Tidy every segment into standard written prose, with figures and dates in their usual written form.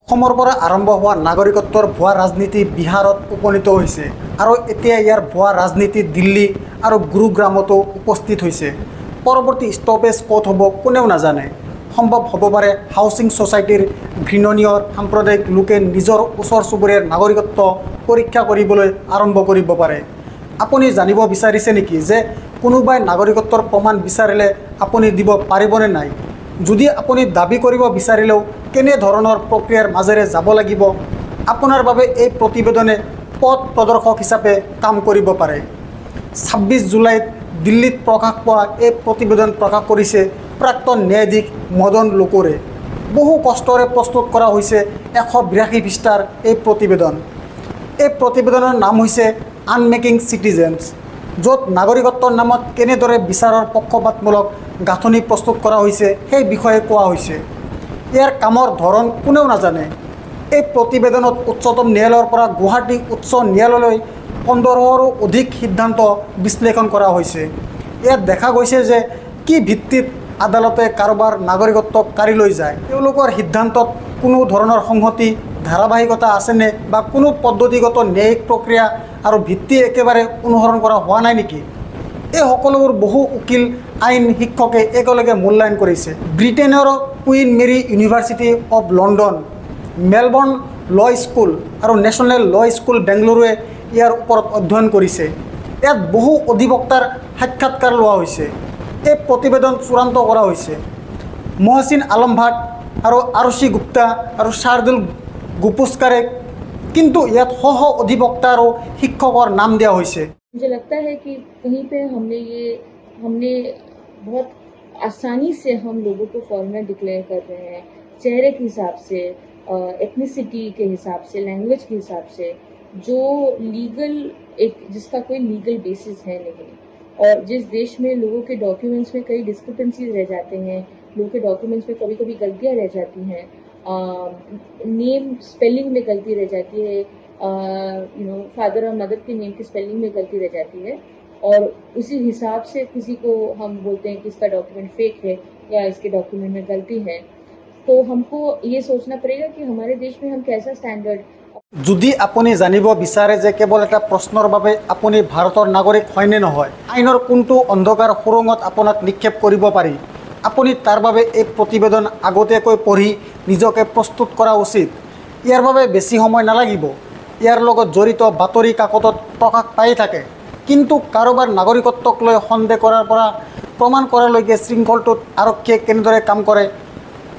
অসমৰ পৰা আৰম্ভ হোৱা নাগৰিকত্বৰ ভুৱা ৰাজনীতি বিহাৰত উপনীত হৈছে আৰু এতিয়া ইয়াৰ ভুৱা ৰাজনীতি দিল্লী আৰু গুৰুগ্ৰামতো উপস্থিত হৈছে। পৰৱৰ্তী ষ্টপেজ ক'ত হ'ব কোনেও নাজানে। সম্ভৱ হ'ব পাৰে হাউচিং ছ'চাইটিৰ ঘৃণনীয় সাম্প্ৰদায়িক লোকে নিজৰ ওচৰ চুবুৰীয়াৰ নাগৰিকত্ব পৰীক্ষা কৰিবলৈ আৰম্ভ কৰিব পাৰে। আপুনি জানিব বিচাৰিছে নেকি যে কোনোবাই নাগৰিকত্বৰ প্ৰমাণ বিচাৰিলে আপুনি দিব পাৰিবনে নাই? যদি আপুনি দাবী কৰিব বিচাৰিলেও কেনে ধৰণৰ প্ৰক্ৰিয়াৰ মাজেৰে যাব লাগিব? আপোনাৰ বাবে এই প্ৰতিবেদনে পথ প্ৰদৰ্শক হিচাপে কাম কৰিব পাৰে। 26 জুলাইত দিল্লীত প্ৰকাশ পোৱা এই প্ৰতিবেদন প্ৰকাশ কৰিছে প্ৰাক্তন ন্যায়াধীশ মদন লোকুৰে। বহু কষ্টৰে প্ৰস্তুত কৰা হৈছে 182 পৃষ্ঠাৰ এই প্ৰতিবেদন। এই প্ৰতিবেদনৰ নাম হৈছে আনমেকিং চিটিজেন্স, য'ত নাগৰিকত্বৰ নামত কেনেদৰে বিচাৰৰ পক্ষপাতমূলক গাঁথনি প্ৰস্তুত কৰা হৈছে সেই বিষয়ে কোৱা হৈছে। ইয়াৰ কামৰ ধৰণ কোনেও নাজানে। এই প্ৰতিবেদনত উচ্চতম ন্যায়ালয়ৰ পৰা গুৱাহাটী উচ্চ ন্যায়ালয়লৈ 15ৰো অধিক সিদ্ধান্ত বিশ্লেষণ কৰা হৈছে। ইয়াত দেখা গৈছে যে কি ভিত্তিত আদালতে কাৰোবাৰ নাগৰিকত্ব কাঢ়ি লৈ যায়। তেওঁলোকৰ সিদ্ধান্তত কোনো ধৰণৰ সংহতি ধাৰাবাহিকতা আছেনে বা কোনো পদ্ধতিগত ন্যায়িক প্ৰক্ৰিয়া আৰু ভিত্তি একেবাৰে অনুসৰণ কৰা হোৱা নাই নেকি? এই সকলোবোৰ বহু উকিল আইন শিক্ষকে একেলগে মূল্যায়ন কৰিছে। ব্ৰিটেইনৰ Queen Mary University of London, Melbourne law' school আৰু নেশ্যনেল ল' স্কুল বেংগালুৰুৱে ইয়াৰ ওপৰত অধ্যয়ন কৰিছে। ইয়াত বহু অধিবক্তাৰ সাক্ষাৎকাৰ লোৱা হৈছে। এই প্ৰতিবেদন চূড়ান্ত কৰা হৈছে। মহচিন আলম ভাট আৰু আৰুষি গুপ্তা আৰু শাৰ্দুল গুপুস্কাৰে, কিন্তু ইয়াত সহ অধিবক্তা আৰু শিক্ষকৰ নাম দিয়া হৈছে। मुझे लगता है कि कहीं पे हमने बहुत आसानी से हम लोगों को फॉरेनर डिक्लेयर कर रहे हैं, चेहरे के हिसाब से, एथनिसिटी के हिसाब से, लैंग्वेज के हिसाब से, जो लीगल जिसका कोई लीगल बेसिस है नहीं। और जिस देश में लोगों के डॉक्यूमेंट्स में कई डिस्क्रिपेंसीज रह जाते हैं, लोगों के डॉक्यूमेंट्स में कभी कभी गलतियाँ रह जाती हैं, नेम स्पेलिंग में गलती रह जाती है, फादर और मदर के नेम की स्पेलिंग में गलती रह जाती है, और उसी हिसाब से किसी को हम बोलते हैं कि इसका डॉक्यूमेंट फेक है या इसके डॉक्यूमेंट में गलती है। तो हमको ये सोचना पड़ेगा कि हमारे देश में हम कैसा स्टैंडर्ड। যদি আপুনি জানিব বিচাৰে যে কেৱল এটা প্ৰশ্নৰ বাবে আপুনি ভাৰতৰ নাগৰিক হয়নে নহয়, আইনৰ কোনটো অন্ধকাৰ সুৰঙত আপোনাক নিক্ষেপ কৰিব পাৰি, আপুনি তাৰ বাবে এই প্ৰতিবেদন আগতীয়াকৈ পঢ়ি নিজকে প্ৰস্তুত কৰা উচিত। ইয়াৰ বাবে বেছি সময় নালাগিব। ইয়াৰ লগত জড়িত বাতৰি কাকতত প্ৰকাশ পাই থাকে, কিন্তু কাৰোবাৰ নাগৰিকত্বক লৈ সন্দেহ কৰাৰ পৰা প্ৰমাণ কৰালৈকে শৃংখলটোত আৰক্ষীয়ে কেনেদৰে কাম কৰে,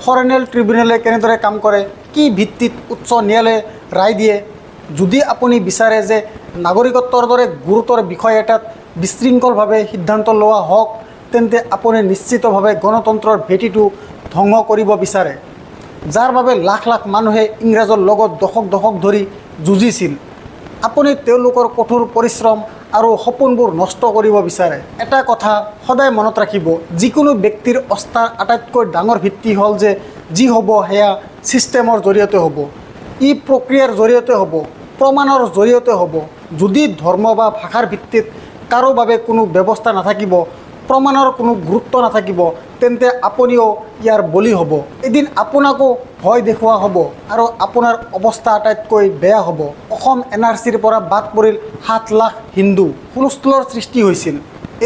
ফৰেনেল ট্ৰিবিউনেলে কেনেদৰে কাম কৰে, কি ভিত্তিত উচ্চ ন্যায়ালয়ে ৰায় দিয়ে। যদি আপুনি বিচাৰে যে নাগৰিকত্বৰ দৰে গুৰুতৰ বিষয় এটাত বিশৃংখলভাৱে সিদ্ধান্ত লোৱা হওক, তেন্তে আপুনি নিশ্চিতভাৱে গণতন্ত্ৰৰ ভেটিটো ধ্বংস কৰিব বিচাৰে, যাৰ বাবে লাখ লাখ মানুহে ইংৰাজৰ লগত দশক দশক ধৰি যুঁজিছিল। আপুনি তেওঁলোকৰ কঠোৰ পৰিশ্ৰম আৰু সপোনবোৰ নষ্ট কৰিব বিচাৰে। এটা কথা সদায় মনত ৰাখিব, যিকোনো ব্যক্তিৰ অস্থাৰ আটাইতকৈ ডাঙৰ ভিত্তি হ'ল যে যি হ'ব সেয়া ছিষ্টেমৰ জৰিয়তে হ'ব, ই প্ৰক্ৰিয়াৰ জৰিয়তে হ'ব, প্ৰমাণৰ জৰিয়তে হ'ব। যদি ধৰ্ম বা ভাষাৰ ভিত্তিত কাৰো বাবে কোনো ব্যৱস্থা নাথাকিব, প্ৰমাণৰ কোনো গুৰুত্ব নাথাকিব, তেন্তে আপুনিও ইয়াৰ বলি হ'ব। এদিন আপোনাকো ভয় দেখুওৱা হ'ব আৰু আপোনাৰ অৱস্থা আটাইতকৈ বেয়া হ'ব। অসম NRCৰ পৰা বাদ পৰিল 7 লাখ হিন্দু, হুলস্থুলৰ সৃষ্টি হৈছিল।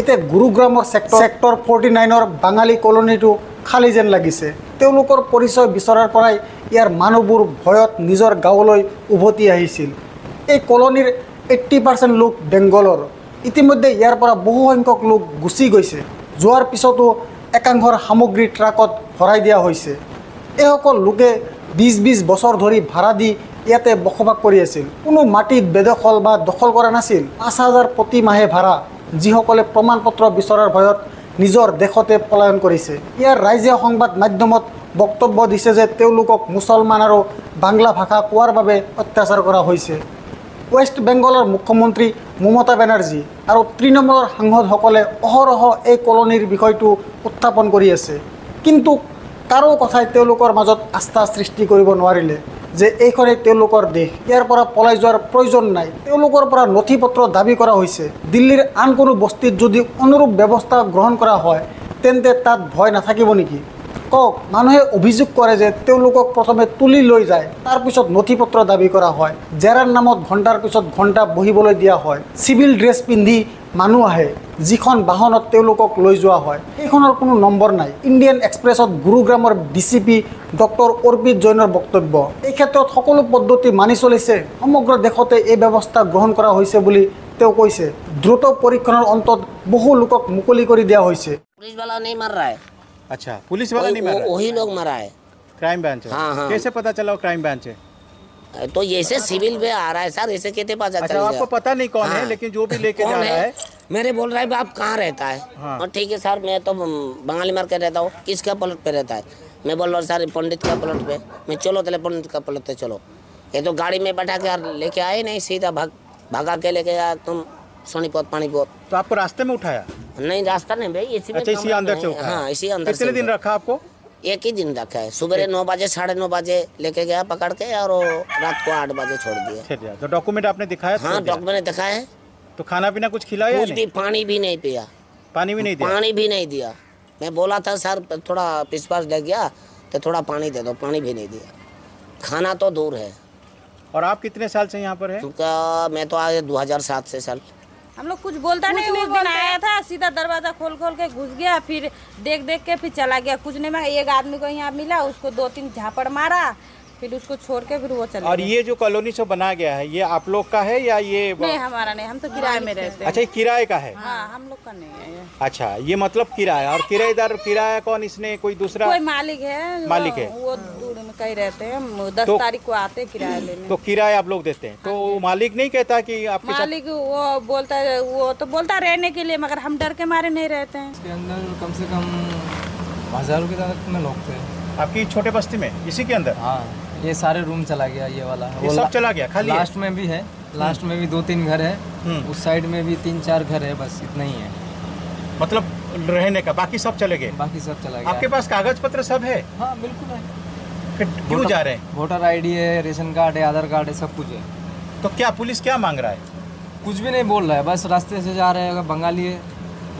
এতিয়া গুৰুগ্ৰামৰ ছেক্টৰ 49ৰ বাঙালী কলনীটো খালী যেন লাগিছে। তেওঁলোকৰ পৰিচয় বিচৰাৰ পৰাই ইয়াৰ মানুহবোৰ ভয়ত নিজৰ গাঁৱলৈ উভতি আহিছিল। এই কলনীৰ 80% লোক বেংগলৰ। ইতিমধ্যে ইয়াৰ পৰা বহুসংখ্যক লোক গুচি গৈছে। যোৱাৰ পিছতো একাংশৰ সামগ্ৰী ট্ৰাকত ভৰাই দিয়া হৈছে। এইসকল লোকে 20 বছৰ ধৰি ভাড়া দি ইয়াতে বসবাস কৰি আছিল। কোনো মাটিত বেদখল বা দখল কৰা নাছিল। 5,000 প্ৰতি মাহে ভাড়া, যিসকলে প্ৰমাণ পত্ৰ বিচৰাৰ ভয়ত নিজৰ দেশতে পলায়ন কৰিছে। ইয়াৰ ৰাইজীয় সংবাদ মাধ্যমত বক্তব্য দিছে যে তেওঁলোকক মুছলমান আৰু বাংলা ভাষা কোৱাৰ বাবে অত্যাচাৰ কৰা হৈছে। ৱেষ্ট বেংগলৰ মুখ্যমন্ত্ৰী মমতা বেনাৰ্জী আৰু তৃণমূলৰ সাংসদসকলে অহৰহ এই কলনীৰ বিষয়টো উত্থাপন কৰি আছে, কিন্তু কাৰো কথাই তেওঁলোকৰ মাজত আস্থা সৃষ্টি কৰিব নোৱাৰিলে যে এইখনেই তেওঁলোকৰ দেশ, ইয়াৰ পৰা পলাই যোৱাৰ প্ৰয়োজন নাই। তেওঁলোকৰ পৰা নথি পত্ৰ দাবী কৰা হৈছে। দিল্লীৰ আন কোনো বস্তিত যদি অনুৰূপ ব্যৱস্থা গ্ৰহণ কৰা হয়, তেন্তে তাত ভয় নাথাকিব নেকি? কওক, মানুহে অভিযোগ কৰে যে তেওঁলোকক প্ৰথমে তুলি লৈ যায়, তাৰপিছত নথি পত্ৰ দাবী কৰা হয়, জেৰাৰ নামত ঘণ্টাৰ পিছত ঘণ্টা বহিবলৈ দিয়া হয়, চিভিল ড্ৰেছ পিন্ধি মানুহ আহে, যিখন বাহনত তেওঁলোকক লৈ যোৱা হয় সেইখনৰ কোনো নম্বৰ নাই। ইণ্ডিয়ান এক্সপ্ৰেছত গুৰুগ্ৰামৰ ডিচিপি ডক্টৰ অৰ্পিত জৈনৰ বক্তব্য, এই ক্ষেত্ৰত সকলো পদ্ধতি মানি চলিছে, সমগ্ৰ দেশতে এই ব্যৱস্থা গ্ৰহণ কৰা হৈছে বুলি তেওঁ কৈছে। দ্ৰুত পৰীক্ষণৰ অন্তত বহু লোকক মুকলি কৰি দিয়া হৈছে। पुलिस वाला नहीं मर रहा है, अच्छा, पुलिस वाला नहीं मर रहा है, वही लोग मरा है। क्राइम ब्रांच है। हाँ, हाँ। कैसे पता चला वो क्राइम ब्रांच है? तो ऐसे सिविल में आ रहा है सर, ऐसे कहते पता अच्छा, चलेगा? आपको पता नहीं कौन है, हाँ। लेकिन जो भी लेके कौन जा रहा है। मेरे बोल रहा है आप कहाँ रहता है? हाँ। और ठीक है सर, मैं तो बंगाली मार के रहता हूँ। किसका प्लॉट पे रहता है? मैं बोल रहा हूँ सर पंडित का प्लॉट पे। मैं चलो तेरे पंडित का प्लॉट पे चलो। ये तो गाड़ी में बैठा के लेके आए नहीं, सीधा भागा के लेके आया तुम सोनीपत पानीपत। तो आपको रास्ते में उठाया? नहीं रास्ता नहीं भाई, इसी में अच्छा, इसी कमरा अंदर में से है। उठाया? हाँ, इसी अंदर कितने से दिन उठाया। रखा आपको? एक ही दिन रखा है, सुबह 9 बजे 9:30 बजे लेके गया पकड़ के, और रात को 8 बजे छोड़ दिया। चलिए, तो डॉक्यूमेंट आपने दिखाया? हाँ, डॉक्यूमेंट दिखाया है। तो खाना पीना कुछ खिलाया या कुछ भी, नहीं? पानी भी नहीं पिया, पानी भी नहीं दिया? पानी भी नहीं दिया। मैं बोला था सर थोड़ा पिछपास लग गया तो थोड़ा पानी दे दो, पानी भी नहीं दिया। खाना तो दूर है। और आप कितने साल से यहाँ पर है? उनका मैं तो आया 2007 से साल। हम लोग कुछ बोलता नहीं, उस दिन आया था सीधा दरवाजा खोल खोल के घुस गया, फिर देख देख के फिर चला गया, कुछ नहीं मांगा। एक आदमी को यहाँ मिला, उसको 2-3 झापड़ मारा, फिर उसको छोड़ के फिर वो चला और गया। ये जो कॉलोनी से बना गया है, ये आप लोग का है या ये? नहीं हमारा नहीं, हम तो किराए में रहते हैं। अच्छा, ये किराए का है? हाँ, हम लोग का नहीं है ये। अच्छा, ये मतलब किराया। और किराएदार, किराया कौन, इसने कोई दूसरा? कोई मालिक है, मालिक है। वो दूर में कहीं रहते हैं, 10 तो- तारीख को आते हैं किराया लेने। तो किराया आप लोग देते हैं? तो मालिक नहीं कहता कि आपके साथ? मालिक वो बोलता है, वो तो बोलता रहने के लिए, मगर हम डर के मारे नहीं रहते हैं। इसके अंदर कम से कम 1000 की तादाद में लोग थे। आपकी छोटे बस्ती में, इसी के अंदर? हाँ, ये सारे रूम चला गया, ये वाला ये सब चला गया, खाली है? लास्ट में भी है, लास्ट में भी 2-3 घर है, उस साइड में भी 3-4 घर है, बस इतना ही है। मतलब रहने का, बाकी सब चले गए? बाकी सब चला गया। आपके पास कागज पत्र सब है? हाँ बिल्कुल है। फिर क्यों जा रहे हैं? वोटर ID है, रेशन कार्ड है, आधार कार्ड है, सब कुछ है। तो क्या पुलिस क्या मांग रहा है? कुछ भी नहीं बोल रहा है, बस रास्ते से जा रहे हैं, बंगाली है,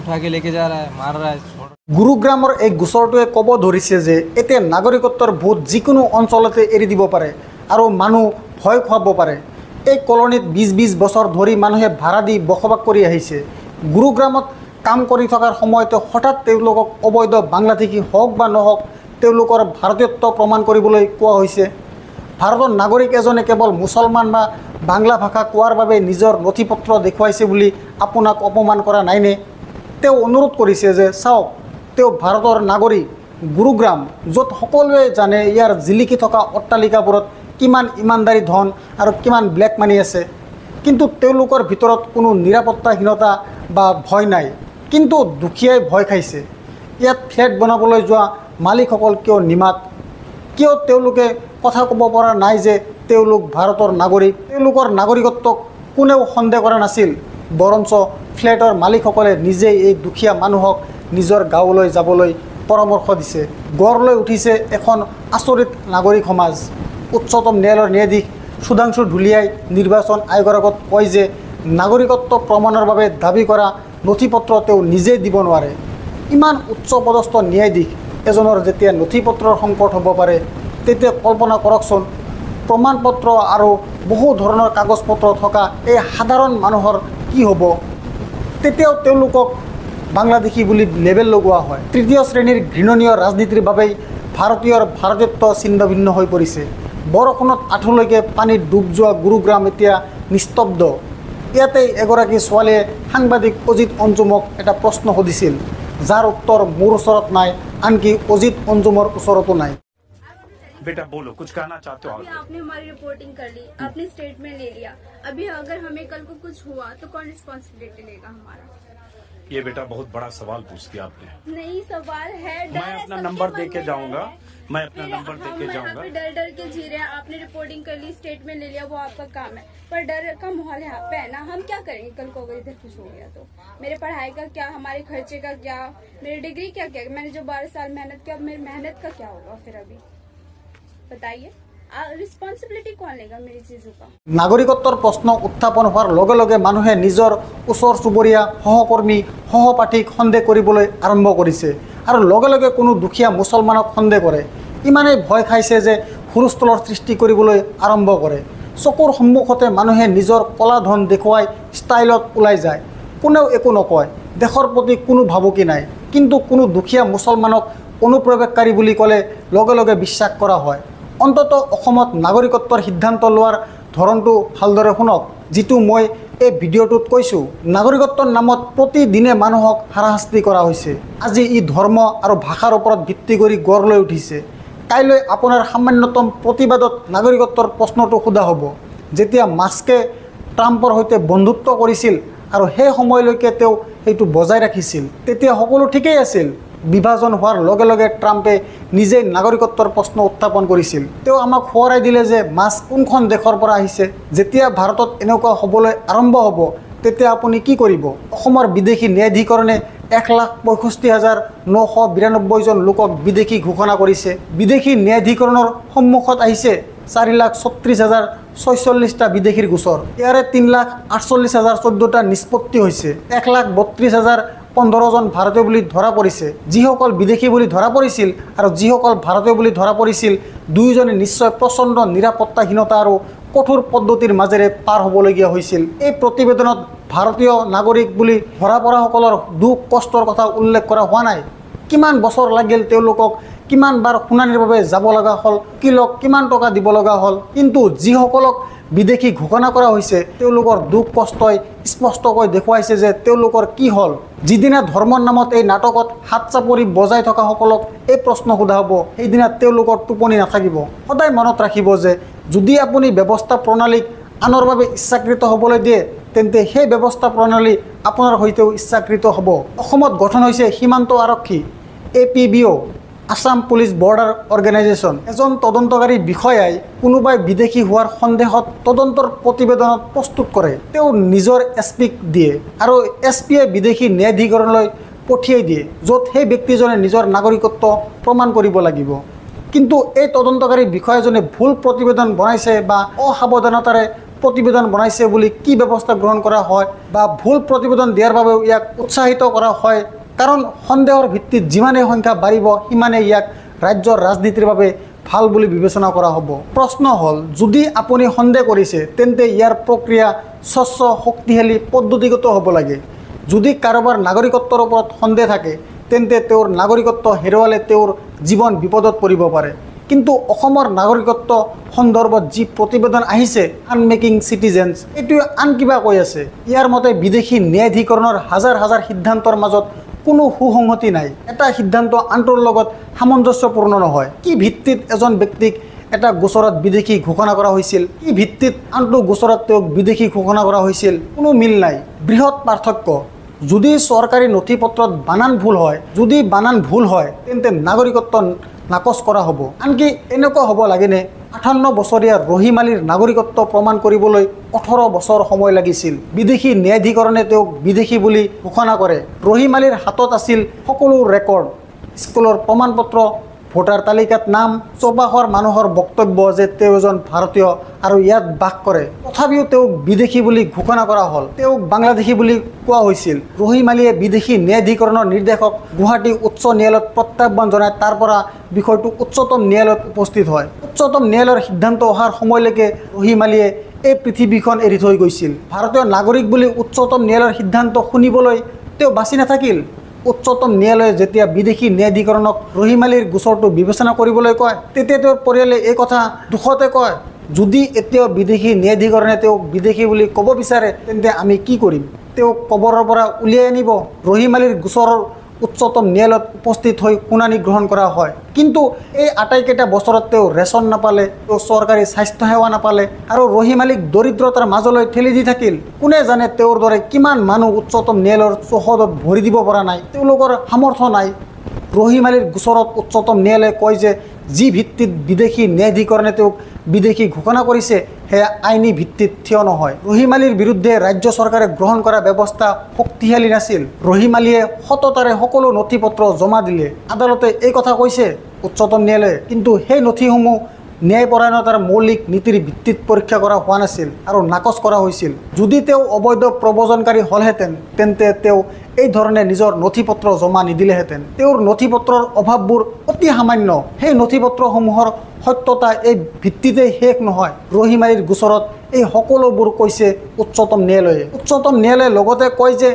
उठा के लेके जा रहा है, मार रहा है, छोड़। গুৰুগ্ৰামৰ এই গোচৰটোৱে ক'ব ধৰিছে যে এতিয়া নাগৰিকত্বৰ ভোট যিকোনো অঞ্চলতে এৰি দিব পাৰে আৰু মানুহ ভয় খুৱাব পাৰে। এই কলনীত 20-20 বছৰ ধৰি মানুহে ভাড়া দি বসবাস কৰি আহিছে। গুৰুগ্ৰামত কাম কৰি থকাৰ সময়তে হঠাৎ তেওঁলোকক অবৈধ বাংলাদেশী হওক বা নহওক তেওঁলোকৰ ভাৰতীয়ত্ব প্ৰমাণ কৰিবলৈ কোৱা হৈছে। ভাৰতৰ নাগৰিক এজনে কেৱল মুছলমান বা বাংলা ভাষা কোৱাৰ বাবে নিজৰ নথি পত্ৰ দেখুৱাইছে বুলি আপোনাক অপমান কৰা নাইনে? তেওঁ অনুৰোধ কৰিছে যে চাওক, তেওঁ ভাৰতৰ নাগৰিক। গুৰুগ্ৰাম, য'ত সকলোৱে জানে ইয়াৰ জিলিকি থকা অট্টালিকাবোৰত কিমান ইমানদাৰী ধন আৰু কিমান ব্লেক মানি আছে, কিন্তু তেওঁলোকৰ ভিতৰত কোনো নিৰাপত্তাহীনতা বা ভয় নাই। কিন্তু দুখীয়াই ভয় খাইছে। ইয়াত ফ্লেট বনাবলৈ যোৱা মালিকসকল কিয় নিমাত? কিয় তেওঁলোকে কথা ক'ব পৰা নাই যে তেওঁলোক ভাৰতৰ নাগৰিক? তেওঁলোকৰ নাগৰিকত্বক কোনেও সন্দেহ কৰা নাছিল, বৰঞ্চ ফ্লেটৰ মালিকসকলে নিজেই এই দুখীয়া মানুহক নিজৰ গাঁৱলৈ যাবলৈ পৰামৰ্শ দিছে। গঢ় লৈ উঠিছে এখন আচৰিত নাগৰিক সমাজ। উচ্চতম ন্যায়ালয়ৰ ন্যায়াধীশ সুধাংশু ধুলিয়াই নিৰ্বাচন আয়োগৰ আগত কয় যে নাগৰিকত্ব প্ৰমাণৰ বাবে দাবী কৰা নথি পত্ৰ তেওঁ নিজেই দিব নোৱাৰে। ইমান উচ্চপদস্থ ন্যায়াধীশ এজনৰ যেতিয়া নথি পত্ৰৰ সংকট হ'ব পাৰে, তেতিয়া কল্পনা কৰকচোন প্ৰমাণপত্ৰ আৰু বহু ধৰণৰ কাগজ পত্ৰ থকা এই সাধাৰণ মানুহৰ কি হ'ব? তেতিয়াও তেওঁলোকক বাংলাদেশী বুলি লেবেল লগোৱা হয়। তৃতীয় শ্ৰেণীৰ ঘৃণনীয় ৰাজনীতিৰ বাবেই ভাৰতীয়ৰ ভাৰতীয়ত্ব ছিন্ন ভিন্ন হৈ পৰিছে। বৰষুণত আঁঠুলৈকে পানীত ডুব যোৱা গুৰুগ্ৰাম এতিয়া নিস্তব্ধ। ইয়াতেই এগৰাকী ছোৱালীয়ে সাংবাদিক অজিত অঞ্জুমক এটা প্ৰশ্ন সুধিছিল, যাৰ উত্তৰ মোৰ ওচৰত নাই, আনকি অজিত অঞ্জুমৰ ওচৰতো নাই। बेटा बोलो, कुछ कहना चाहते हो? अभी आपने हमारी रिपोर्टिंग कर ली, आपने स्टेटमेंट ले लिया, अभी अगर हमें कल को कुछ हुआ तो कौन रिस्पॉन्सिबिलिटी लेगा हमारा? ये बेटा बहुत बड़ा सवाल पूछ दिया आपने। नहीं सवाल है, डर मैं है, अपना सबके नंबर मन दे के में जाऊंगा, डर है। मैं अपना फिर नंबर दे हम के यहाँ जाऊंगा। पे डर डर के जी रहे हैं। आपने रिपोर्टिंग कर ली, स्टेटमेंट ले लिया, वो आपका काम है, पर डर का माहौल यहाँ पे है ना। हम क्या करेंगे कल को अगर इधर कुछ हो गया तो? मेरे पढ़ाई का क्या, हमारे खर्चे का क्या, मेरी डिग्री क्या क्या, मैंने जो 12 साल मेहनत किया, अब मेरी मेहनत का क्या होगा फिर? अभी बताइए। रिस्पॉन्सिबिलिटी कौन लेगा मेरी चीज़ों का। নাগৰিকত্বৰ প্ৰশ্ন উত্থাপন হোৱাৰ লগে লগে মানুহে নিজৰ ওচৰ চুবুৰীয়া সহকৰ্মী সহপাঠীক সন্দেহ কৰিবলৈ আৰম্ভ কৰিছে আৰু লগে লগে কোনো দুখীয়া মুছলমানক সন্দেহ কৰে। ইমানেই ভয় খাইছে যে হুলস্থুলৰ সৃষ্টি কৰিবলৈ আৰম্ভ কৰে। চকুৰ সন্মুখতে মানুহে নিজৰ কলা ধন দেখুৱাই ষ্টাইলত ওলাই যায়, কোনেও একো নকয়, দেশৰ প্ৰতি কোনো ভাবুকি নাই। কিন্তু কোনো দুখীয়া মুছলমানক অনুপ্ৰৱেশকাৰী বুলি ক'লে লগে লগে বিশ্বাস কৰা হয়। অন্তত অসমত নাগৰিকত্বৰ সিদ্ধান্ত লোৱাৰ ধৰণটো ভালদৰে শুনক, যিটো মই এই ভিডিঅ'টোত কৈছোঁ। নাগৰিকত্বৰ নামত প্ৰতিদিনে মানুহক হাৰাশাস্তি কৰা হৈছে। আজি ই ধৰ্ম আৰু ভাষাৰ ওপৰত ভিত্তি কৰি গঢ় লৈ উঠিছে। কাইলৈ আপোনাৰ সামান্যতম প্ৰতিবাদত নাগৰিকত্বৰ প্ৰশ্নটো সোধা হ'ব। যেতিয়া মাস্কে ট্ৰাম্পৰ সৈতে বন্ধুত্ব কৰিছিল আৰু সেই সময়লৈকে তেওঁ সেইটো বজাই ৰাখিছিল, তেতিয়া সকলো ঠিকেই আছিল। বিভাজন হোৱাৰ লগে লগে ট্ৰাম্পে নিজেই নাগৰিকত্বৰ প্ৰশ্ন উত্থাপন কৰিছিল। তেওঁ আমাক সোঁৱৰাই দিলে যে মাস্ক কোনখন দেশৰ পৰা আহিছে। যেতিয়া ভাৰতত এনেকুৱা হ'বলৈ আৰম্ভ হ'ব, তেতিয়া আপুনি কি কৰিব? অসমৰ বিদেশী ন্যায়াধিকৰণে 1,65,992জন লোকক বিদেশী ঘোষণা কৰিছে। বিদেশী ন্যায়াধিকৰণৰ সন্মুখত আহিছে 4,36,046টা বিদেশীৰ গোচৰ। ইয়াৰে 3,48,014টা নিষ্পত্তি হৈছে। 1,32,015জন ভাৰতীয় বুলি ধৰা পৰিছে। যিসকল বিদেশী বুলি ধৰা পৰিছিল আৰু যিসকল ভাৰতীয় বুলি ধৰা পৰিছিল, দুয়োজনে নিশ্চয় প্ৰচণ্ড নিৰাপত্তাহীনতা আৰু কঠোৰ পদ্ধতিৰ মাজেৰে পাৰ হ'বলগীয়া হৈছিল। এই প্ৰতিবেদনত ভাৰতীয় নাগৰিক বুলি ধৰা পৰাসকলৰ দুখ কষ্টৰ কথা উল্লেখ কৰা হোৱা নাই। কিমান বছৰ লাগিল তেওঁলোকক, কিমানবাৰ শুনানিৰ বাবে যাব লগা হ'ল, কিলক কিমান টকা দিব লগা হ'ল। কিন্তু যিসকলক বিদেশী ঘোষণা কৰা হৈছে, তেওঁলোকৰ দুখ কষ্টই স্পষ্টকৈ দেখুৱাইছে যে তেওঁলোকৰ কি হ'ল। যিদিনা ধৰ্মৰ নামত এই নাটকত হাত চাপৰি বজাই থকাসকলক এই প্ৰশ্ন সোধা হ'ব, সেইদিনা তেওঁলোকৰ টোপনি নাথাকিব। সদায় মনত ৰাখিব যে যদি আপুনি ব্যৱস্থা প্ৰণালীক আনৰ বাবে ইচ্ছাকৃত হ'বলৈ দিয়ে, তেন্তে সেই ব্যৱস্থা প্ৰণালী আপোনাৰ সৈতেও ইচ্ছাকৃত হ'ব। অসমত গঠন হৈছে সীমান্ত আৰক্ষী, APBO, Assam police border organisation. এজন তদন্তকাৰী বিষয়াই কোনোবাই বিদেশী হোৱাৰ সন্দেহত তদন্তৰ প্ৰতিবেদনত প্ৰস্তুত কৰে। তেওঁ নিজৰ SPক দিয়ে আৰু SPয়ে বিদেশী ন্যায়াধিকৰণলৈ পঠিয়াই দিয়ে, য'ত সেই ব্যক্তিজনে নিজৰ নাগৰিকত্ব প্ৰমাণ কৰিব লাগিব। কিন্তু এই তদন্তকাৰী বিষয়াজনে ভুল প্ৰতিবেদন বনাইছে বা অসাৱধানতাৰে প্ৰতিবেদন বনাইছে বুলি কি ব্যৱস্থা গ্ৰহণ কৰা হয় বা ভুল প্ৰতিবেদন দিয়াৰ বাবেও ইয়াক উৎসাহিত কৰা হয়। কাৰণ সন্দেহৰ ভিত্তিত যিমানেই সংখ্যা বাঢ়িব, সিমানেই ইয়াক ৰাজ্যৰ ৰাজনীতিৰ বাবে ভাল বুলি বিবেচনা কৰা হ'ব। প্ৰশ্ন হ'ল, যদি আপুনি সন্দেহ কৰিছে, তেন্তে ইয়াৰ প্ৰক্ৰিয়া স্বচ্ছ, শক্তিশালী, পদ্ধতিগত হ'ব লাগে। যদি কাৰোবাৰ নাগৰিকত্বৰ ওপৰত সন্দেহ থাকে, তেন্তে তেওঁৰ নাগৰিকত্ব হেৰুৱালে তেওঁৰ জীৱন বিপদত পৰিব পাৰে। কিন্তু অসমৰ নাগৰিকত্ব সন্দৰ্ভত যি প্ৰতিবেদন আহিছে, আনমেকিং চিটিজেন্স, এইটোৱে আন কিবা কৈ আছে। ইয়াৰ মতে বিদেশী ন্যায়াধিকৰণৰ হাজাৰ হাজাৰ সিদ্ধান্তৰ মাজত কোনো সুসংগতি নাই। এটা সিদ্ধান্ত আনটোৰ লগত সামঞ্জস্যপূৰ্ণ নহয়। কি ভিত্তিত এজন ব্যক্তিক এটা গোচৰত বিদেশী ঘোষণা কৰা হৈছিল, কি ভিত্তিত আনটো গোচৰত তেওঁক বিদেশী ঘোষণা কৰা হৈছিল, কোনো মিল নাই। বৃহৎ পাৰ্থক্য। যদি চৰকাৰী নথি পত্ৰত বানান ভুল হয়, তেন্তে নাগৰিকত্ব নাকচ কৰা হ'ব। আনকি এনেকুৱা হ'ব লাগেনে 58 বছৰীয়া ৰহিম আলীৰ নাগৰিকত্ব প্ৰমাণ কৰিবলৈ 18 বছৰ সময় লাগিছিল। বিদেশী ন্যায়াধিকৰণে তেওঁক বিদেশী বুলি ঘোষণা কৰে। ৰহিম আলীৰ হাতত আছিল সকলো ৰেকৰ্ড, স্কুলৰ প্ৰমাণপত্ৰ, ভোটাৰ তালিকাত নাম, চৌপাশৰ মানুহৰ বক্তব্য যে তেওঁ এজন ভাৰতীয় আৰু ইয়াত বাস কৰে। তথাপিও তেওঁক বিদেশী বুলি ঘোষণা কৰা হ'ল। তেওঁক বাংলাদেশী বুলি কোৱা হৈছিল। ৰহিম আলীয়ে বিদেশী ন্যায়াধিকৰণৰ নিৰ্দেশক গুৱাহাটী উচ্চ ন্যায়ালয়ত প্ৰত্যাহ্বান জনাই তাৰ পৰা বিষয়টো উচ্চতম ন্যায়ালয়ত উপস্থিত হয়। উচ্চতম ন্যায়ালয়ৰ সিদ্ধান্ত অহাৰ সময়লৈকে ৰহিম আলীয়ে এই পৃথিৱীখন এৰি থৈ গৈছিল। ভাৰতীয় নাগৰিক বুলি উচ্চতম ন্যায়ালয়ৰ সিদ্ধান্ত শুনিবলৈ তেওঁ বাচি নাথাকিল। উচ্চতম ন্যায়ালয়ে যেতিয়া বিদেশী ন্যায়াধিকৰণক ৰহিম আলীৰ গোচৰটো বিবেচনা কৰিবলৈ কয়, তেতিয়া তেওঁৰ পৰিয়ালে এই কথা দুখতে কয়, যদি এতিয়াও বিদেশী ন্যায়াধিকৰণে তেওঁক বিদেশী বুলি ক'ব বিচাৰে, তেন্তে আমি কি কৰিম? তেওঁক কবৰৰ পৰা উলিয়াই আনিব। ৰহিম আলীৰ গোচৰৰ উচ্চতম ন্যায়ালয়ত উপস্থিত হৈ শুনানি গ্ৰহণ কৰা হয়। কিন্তু এই আটাইকেইটা বছৰত তেওঁ ৰেচন নাপালে, তেওঁ চৰকাৰী স্বাস্থ্যসেৱা নাপালে আৰু ৰহিম আলীক দৰিদ্ৰতাৰ মাজলৈ ঠেলি দি থাকিল। কোনে জানে তেওঁৰ দৰে কিমান মানুহ উচ্চতম ন্যায়ালয়ৰ চৌহদত ভৰি দিব পৰা নাই, তেওঁলোকৰ সামৰ্থ্য নাই। ৰহিম আলীৰ গোচৰত উচ্চতম ন্যায়ালয়ে কয় যে যি ভিত্তিত বিদেশী ন্যায়াধিকৰণে তেওঁক বিদেশী ঘোষণা কৰিছে, সেয়া আইনী ভিত্তিত থিয় নহয়। ৰহিম আলীৰ বিৰুদ্ধে ৰাজ্য চৰকাৰে গ্ৰহণ কৰা ব্যৱস্থা শক্তিশালী নাছিল। ৰহিম আলীয়ে সততাৰে সকলো নথি পত্ৰ জমা দিলে। আদালতে এই কথা কৈছে উচ্চতম ন্যায়ালয়ে, কিন্তু সেই নথিসমূহ ন্যায়পৰায়ণতাৰ মৌলিক নীতিৰ ভিত্তিত পৰীক্ষা কৰা হোৱা নাছিল আৰু নাকচ কৰা হৈছিল। যদি তেওঁ অবৈধ প্ৰব্ৰজনকাৰী হ'লহেঁতেন তেন্তে তেওঁ এই ধৰণে নিজৰ নথিপত্ৰ জমা নিদিলেহেঁতেন। তেওঁৰ নথিপত্ৰৰ অভাৱবোৰ অতি সামান্য। সেই নথিপত্ৰসমূহৰ সত্যতা এই ভিত্তিতেই শেষ নহয়। ৰহিম আলীৰ গোচৰত এই সকলোবোৰ কৈছে উচ্চতম ন্যায়ালয়ে। উচ্চতম ন্যায়ালয়ে লগতে কয় যে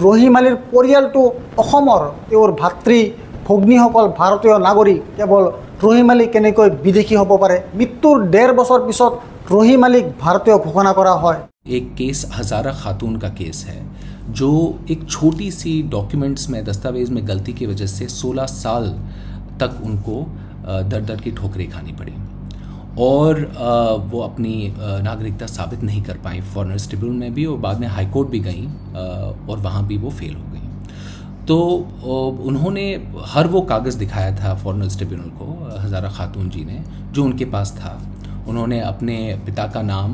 ৰহিম আলীৰ পৰিয়ালটো অসমৰ, তেওঁৰ ভাতৃ ভগ্নীসকল ভাৰতীয় নাগৰিক। কেৱল ৰহিম আলী কেনেকৈ বিদেশী হ'ব পাৰে? মৃত্যুৰ 1.5 বছৰ পিছত ৰহিম আলীক ভাৰতীয় ঘোষণা কৰা হয়। एक केस हज़ारा खातून का केस है जो एक छोटी सी डॉक्यूमेंट्स में दस्तावेज़ में गलती की वजह से 16 साल तक उनको दर दर की ठोकरें खानी पड़ी और वो अपनी नागरिकता साबित नहीं कर पाई फॉरेनर्स ट्रिब्यूनल में भी, और बाद में हाई कोर्ट भी गई और वहाँ भी वो फेल हो गई। तो उन्होंने हर वो कागज़ दिखाया था फॉरेनर्स ट्रिब्यूनल को, हज़ारा खातून जी ने, जो उनके पास था। उन्होंने अपने पिता का नाम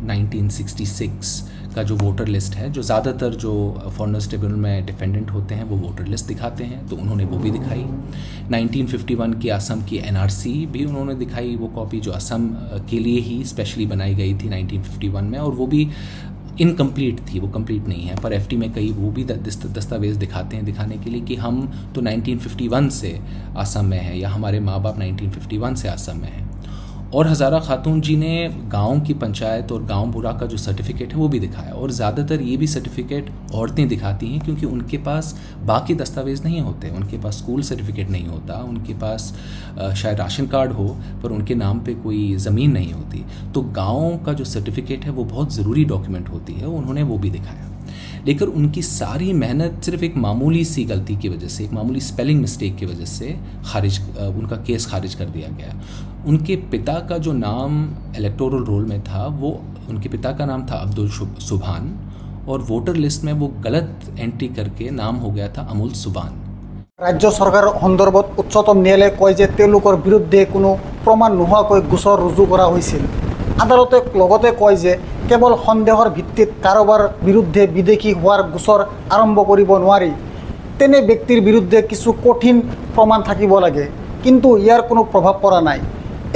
1966 का जो वोटर लिस्ट है, जो ज़्यादातर जो फॉरेनर्स ट्रिब्यूनल में डिफेंडेंट होते हैं वो वोटर लिस्ट दिखाते हैं, तो उन्होंने वो भी दिखाई। 1951 की असम की NRC भी उन्होंने दिखाई, वो कॉपी जो असम के लिए ही स्पेशली बनाई गई थी 1951 में, और वो भी इनकम्प्लीट थी, वो कंप्लीट नहीं है। पर FT में कई वो भी दस्तावेज़ दिखाते हैं, दिखाने के लिए कि हम तो 1951 से असम में हैं, या हमारे माँ बाप 1951 से असम में हैं। और हज़ारा खातून जी ने गांव की पंचायत और गांव बुरा का जो सर्टिफिकेट है वो भी दिखाया, और ज़्यादातर ये भी सर्टिफिकेट औरतें दिखाती हैं क्योंकि उनके पास बाकी दस्तावेज़ नहीं होते। उनके पास स्कूल सर्टिफिकेट नहीं होता, उनके पास शायद राशन कार्ड हो पर उनके नाम पे कोई ज़मीन नहीं होती। तो गांव का जो सर्टिफिकेट है वो बहुत ज़रूरी डॉक्यूमेंट होती है, उन्होंने वो भी दिखाया। लेकिन उनकी सारी मेहनत सिर्फ एक मामूली सी गलती की वजह से, एक मामूली स्पेलिंग मिस्टेक की वजह से उनका केस खारिज कर दिया गया। उनके पिता का जो नाम इलेक्टोरल रोल में था, वो उनके पिता का नाम था अब्दुल सुभान, और वोटर लिस्ट में वो गलत एंट्री करके नाम हो गया था अमूल सुबान। राज्य सरकाৰৰ সন্দৰ্ভত উচ্চতম ন্যায়ালয়ে কয় যে তেওঁলোকৰ বিৰুদ্ধে কোনো প্ৰমাণ নোহোৱাকৈ গোচৰ ৰুজু কৰা হৈছিল। আদালতে লগতে কয় যে কেৱল সন্দেহৰ ভিত্তিত কাৰোবাৰ বিৰুদ্ধে বিদেশী হোৱাৰ গোচৰ আৰম্ভ কৰিব নোৱাৰি। তেনে ব্যক্তিৰ বিৰুদ্ধে কিছু কঠিন প্ৰমাণ থাকিব লাগে, কিন্তু ইয়াৰ কোনো প্ৰভাৱ পৰা নাই।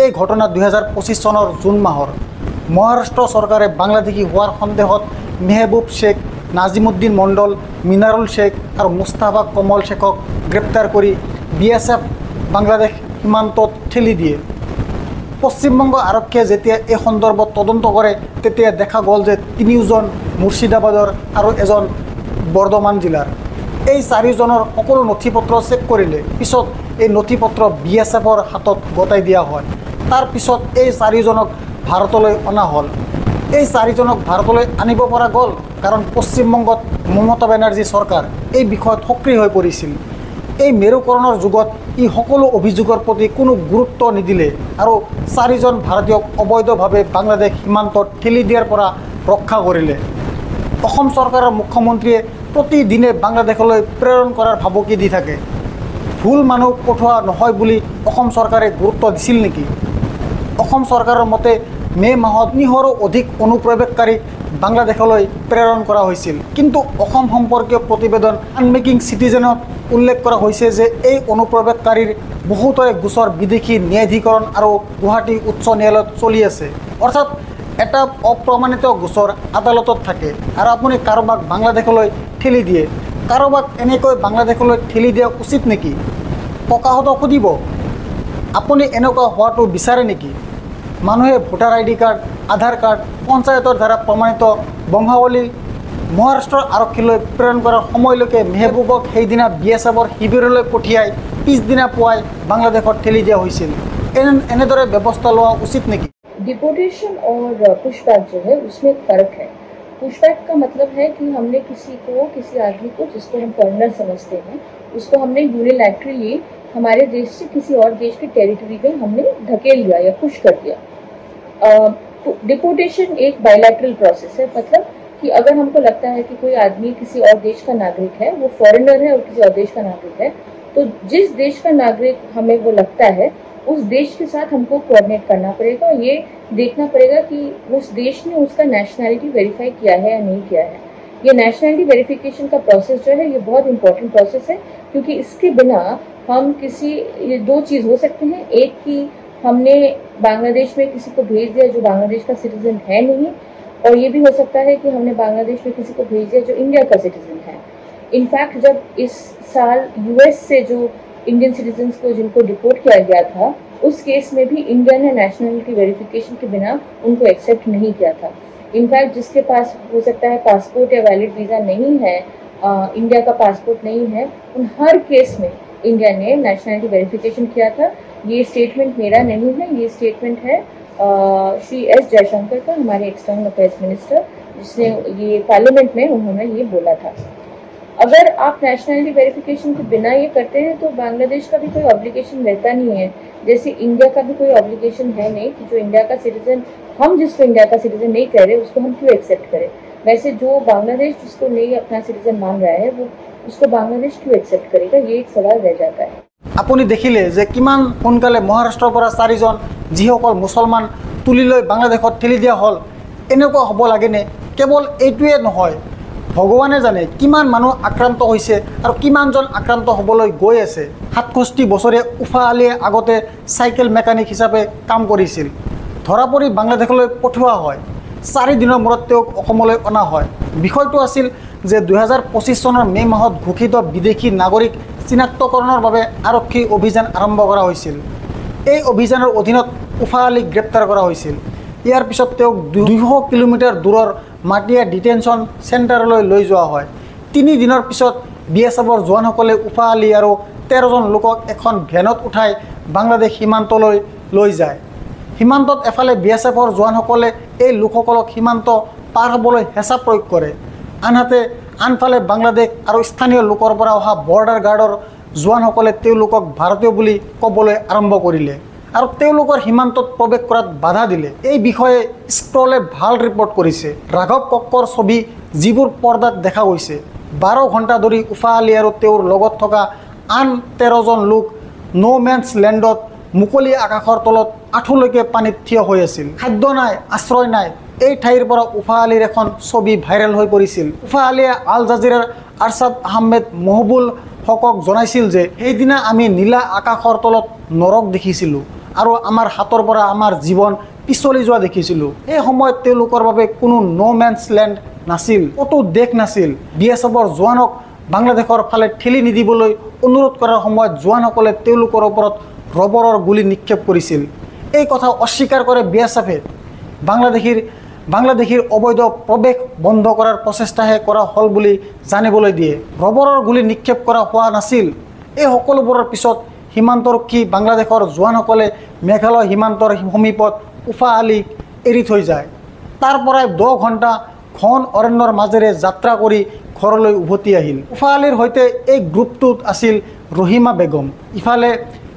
এই ঘটনা 2025 চনৰ জুন মাহৰ। মহাৰাষ্ট্ৰ চৰকাৰে বাংলাদেশী হোৱাৰ সন্দেহত মেহবুব শেখ, নাজিমুদ্দিন মণ্ডল, মিনাৰুল শেখ আৰু মুস্তাফা কমল শেখক গ্ৰেপ্তাৰ কৰি BSF বাংলাদেশ সীমান্তত ঠেলি দিয়ে। পশ্চিমবংগ আৰক্ষীয়ে যেতিয়া এই সন্দৰ্ভত তদন্ত কৰে তেতিয়া দেখা গ'ল যে 3জন মুৰ্ছিদাবাদৰ আৰু এজন বৰ্ধমান জিলাৰ। এই 4জনৰ সকলো নথিপত্ৰ চেক কৰিলে, পিছত এই নথিপত্ৰ BSFৰ হাতত গতাই দিয়া হয়। তাৰ পিছত এই 4জনক ভাৰতলৈ অনা হ'ল। এই 4জনক ভাৰতলৈ আনিব পৰা গ'ল কাৰণ পশ্চিমবংগত মমতা বেনাৰ্জী চৰকাৰ এই বিষয়ত সক্ৰিয় হৈ পৰিছিল। এই মেৰুকৰণৰ যুগত ই সকলো অভিযোগৰ প্ৰতি কোনো গুৰুত্ব নিদিলে আৰু 4জন ভাৰতীয়ক অবৈধভাৱে বাংলাদেশ সীমান্তত ঠেলি দিয়াৰ পৰা ৰক্ষা কৰিলে। অসম চৰকাৰৰ মুখ্যমন্ত্ৰীয়ে প্ৰতিদিনে বাংলাদেশলৈ প্ৰেৰণ কৰাৰ ভাবুকি দি থাকে। ভুল মানুহ পঠোৱা নহয় বুলি অসম চৰকাৰে গুৰুত্ব দিছিল নেকি? অসম চৰকাৰৰ মতে মে' মাহত 300ৰো অধিক অনুপ্ৰৱেশকাৰী বাংলাদেশলৈ প্ৰেৰণ কৰা হৈছিল, কিন্তু অসম সম্পৰ্কীয় প্ৰতিবেদন আনমেকিং চিটিজেনত উল্লেখ কৰা হৈছে যে এই অনুপ্ৰৱেশকাৰীৰ বহুতৰে গোচৰ বিদেশী ন্যায়াধিকৰণ আৰু গুৱাহাটী উচ্চ ন্যায়ালয়ত চলি আছে। অৰ্থাৎ এটা অপ্ৰমাণিত গোচৰ আদালতত থাকে আৰু আপুনি কাৰোবাক বাংলাদেশলৈ ঠেলি দিয়ে। কাৰোবাক এনেকৈ বাংলাদেশলৈ ঠেলি দিয়া উচিত নেকি? ককাহঁতক সুধিব, আপুনি এনেকুৱা হোৱাটো বিচাৰে নেকি? মানুহে ভোটাৰ ID কাৰ্ড, আধাৰ কাৰ্ড, পঞ্চায়তৰ দ্বাৰা প্ৰমাণিত বংশাৱলী মহাৰাষ্ট্ৰৰ আৰক্ষীলৈ প্ৰেৰণ কৰাৰ সময়লৈকে মেহবুবক সেইদিনা BSFৰ শিবিৰলৈ পঠিয়াই পিছদিনা পুৱাই বাংলাদেশত ঠেলি দিয়া হৈছিল। এনেদৰে ব্যৱস্থা লোৱা উচিত নেকি? डिपोटेशन और पुशबैक जो है उसमें एक फ़र्क है। पुशबैक का मतलब है कि हमने किसी आदमी को जिसको हम फॉरेनर समझते हैं, उसको हमने यूनिलैटरली हमारे देश से किसी और देश के टेरिटरी में हमने धकेल दिया या पुश कर दिया। डिपोटेशन एक बायलैटरल प्रोसेस है, मतलब कि अगर हमको लगता है कि कोई आदमी किसी और देश का नागरिक है, वो फॉरेनर है और किसी और देश का नागरिक है, तो जिस देश का नागरिक हमें वो लगता है उस देश के साथ हमको कोऑर्डिनेट करना पड़ेगा और ये देखना पड़ेगा कि उस देश ने उसका नेशनैलिटी वेरीफाई किया है या नहीं किया है। ये नेशनैलिटी वेरिफिकेशन का प्रोसेस जो है ये बहुत इंपॉर्टेंट प्रोसेस है, क्योंकि इसके बिना हम ये 2 चीज़ हो सकते हैं। एक कि हमने बांग्लादेश में किसी को भेज दिया जो बांग्लादेश का सिटीजन है नहीं, और ये भी हो सकता है कि हमने बांग्लादेश में किसी को भेज दिया जो इंडिया का सिटीजन है। इनफैक्ट जब इस साल यूएस से जो इंडियन सिटीजन्स को जिनको डिपोर्ट किया गया था, उस केस में भी इंडिया ने नेशनलिटी वेरिफिकेशन के बिना उनको एक्सेप्ट नहीं किया था। इनफैक्ट जिसके पास हो सकता है पासपोर्ट या वैलिड वीज़ा नहीं है, इंडिया का पासपोर्ट नहीं है, उन हर केस में इंडिया ने नेशनलिटी वेरिफिकेशन किया था। ये स्टेटमेंट मेरा नहीं है, ये स्टेटमेंट है श्री एस जयशंकर का, हमारे एक्सटर्नल अफेयर्स मिनिस्टर, जिसने ये पार्लियामेंट में उन्होंने ये बोला था। अगर आप नेशनलिटी वेरिफिकेशन के बिना ये करते हैं तो बांग्लादेश का भी कोई ऑब्लिगेशन रहता नहीं है, जैसे इंडिया का भी कोई ऑब्लिगेशन है नहीं कि जो इंडिया का सिटीजन, हम जिसको इंडिया का सिटीजन नहीं कह रहे उसको हम क्यों एक्सेप्ट करें। वैसे जो बांग्लादेश जिसको नहीं अपना सिटीजन मान रहा है वो उसको बांग्लादेश क्यों एक्सेप्ट करेगा, ये एक सवाल रह जाता है। আপুনি দেখিলে যে কিমান সোনকালে মহাৰাষ্ট্ৰৰ পৰা 4জন যিসকল মুছলমান তুলি লৈ বাংলাদেশত ঠেলি দিয়া হ'ল। এনেকুৱা হ'ব লাগেনে? কেৱল এইটোৱে নহয়, ভগৱানে জানে কিমান মানুহ আক্ৰান্ত হৈছে আৰু কিমানজন আক্ৰান্ত হ'বলৈ গৈ আছে। 67 বছৰীয়া উফা আলীয়ে আগতে চাইকেল মেকানিক হিচাপে কাম কৰিছিল। ধৰা পৰি বাংলাদেশলৈ পঠোৱা হয়। 4 দিনৰ মূৰত তেওঁক অসমলৈ অনা হয়। বিষয়টো আছিল যে 2025 চনৰ মে' মাহত ঘোষিত বিদেশী নাগৰিক চিনাক্তকৰণৰ বাবে আৰক্ষী অভিযান আৰম্ভ কৰা হৈছিল। এই অভিযানৰ অধীনত উফা আলীক গ্ৰেপ্তাৰ কৰা হৈছিল। ইয়াৰ পিছত তেওঁক 200 কিলোমিটাৰ দূৰৰ মাটিয়া ডিটেনশ্যন চেণ্টাৰলৈ লৈ যোৱা হয়। 3 দিনৰ পিছত BSFৰ জোৱানসকলে উফা আলী আৰু 13জন লোকক এখন ভেনত উঠাই বাংলাদেশ সীমান্তলৈ লৈ যায়। সীমান্তত এফালে BSFৰ জোৱানসকলে এই লোকসকলক সীমান্ত পাৰ হ'বলৈ হেঁচা প্ৰয়োগ কৰে, আনফালে বাংলাদেশ আৰু স্থানীয় লোকৰ পৰা অহা বৰ্ডাৰ গাৰ্ডৰ জোৱানসকলে তেওঁলোকক ভাৰতীয় বুলি ক'বলৈ আৰম্ভ কৰিলে আৰু তেওঁলোকৰ সীমান্তত প্ৰৱেশ কৰাত বাধা দিলে। এই বিষয়ে স্ক্ৰলে ভাল ৰিপৰ্ট কৰিছে। ৰাঘৱ কক্কৰ ছবি যিবোৰ পৰ্দাত দেখা গৈছে। 12 ঘণ্টা ধৰি উফা আলী আৰু তেওঁৰ লগত থকা আন 13জন লোক ন' মেন্স লেণ্ডত মুকলি আকাশৰ তলত আঁঠুলৈকে পানীত থিয় হৈ আছিল। খাদ্য নাই, আশ্ৰয় নাই। এই ঠাইৰ পৰা উফা আলীৰ এখন ছবি ভাইৰেল হৈ পৰিছিল। উফা আলীয়ে আল জাজিৰাৰ আৰছাদ আহমেদ মহবুল হকক জনাইছিল যে সেইদিনা আমি নীলা আকাশৰ তলত নৰক দেখিছিলোঁ আৰু আমাৰ হাতৰ পৰা আমাৰ জীৱন পিছলি যোৱা দেখিছিলোঁ। এই সময়ত তেওঁলোকৰ বাবে কোনো ন' মেন্স লেণ্ড নাছিল, ক'তো দেশ নাছিল। BSFৰ জোৱানক বাংলাদেশৰ ফালে ঠেলি নিদিবলৈ অনুৰোধ কৰাৰ সময়ত জোৱানসকলে তেওঁলোকৰ ওপৰত ৰবৰৰ গুলী নিক্ষেপ কৰিছিল। এই কথা অস্বীকাৰ কৰে BSFে। বাংলাদেশীৰ অবৈধ প্ৰৱেশ বন্ধ কৰাৰ প্ৰচেষ্টাহে কৰা হ'ল বুলি জানিবলৈ দিয়ে। ৰবৰৰ গুলী নিক্ষেপ কৰা হোৱা নাছিল। এই সকলোবোৰৰ পিছত সীমান্তৰক্ষী বাংলাদেশৰ জোৱানসকলে মেঘালয় সীমান্তৰ সমীপত উফা আলীক এৰি থৈ যায়। তাৰ পৰাই 10 ঘণ্টা ঘন অৰণ্যৰ মাজেৰে যাত্ৰা কৰি ঘৰলৈ উভতি আহিল। উফা আলীৰ সৈতে এই গ্ৰুপটোত আছিল ৰহিমা বেগম।